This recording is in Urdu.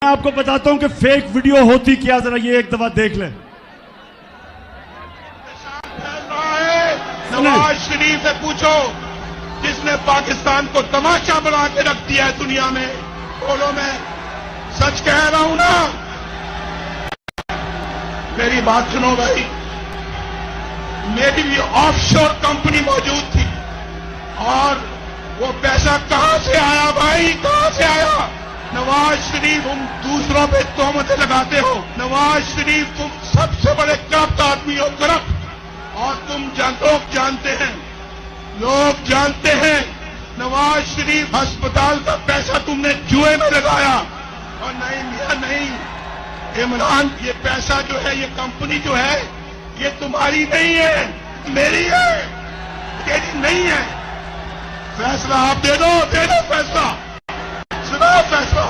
میں آپ کو بتاتا ہوں کہ فیک ویڈیو ہوتی کیا، ذرا یہ ایک دفعہ دیکھ لیں۔ نواز شریف سے پوچھو جس نے پاکستان کو تماشا بنا کے رکھ دیا ہے دنیا میں، بولو میں سچ کہہ رہا ہوں نا؟ میری بات سنو بھائی، میری بھی آف شور کمپنی موجود تھی، اور وہ پیسہ کہاں سے آیا بھائی، کہاں سے آیا؟ نواز شریف تم دوسروں پہ تہمتیں لگاتے ہو، نواز شریف تم سب سے بڑے کرپٹ آدمی ہو، کرپٹ، اور تم لوگ جانتے ہیں نواز شریف ہسپتال کا پیسہ تم نے جوئے میں لگایا، اور نہیں میاں نہیں، عمران یہ پیسہ جو ہے، یہ کمپنی جو ہے، یہ تمہاری نہیں ہے، میری ہے، تیری نہیں ہے۔ فیصلہ آپ دے دو فیصلہ، سنو فیصلہ۔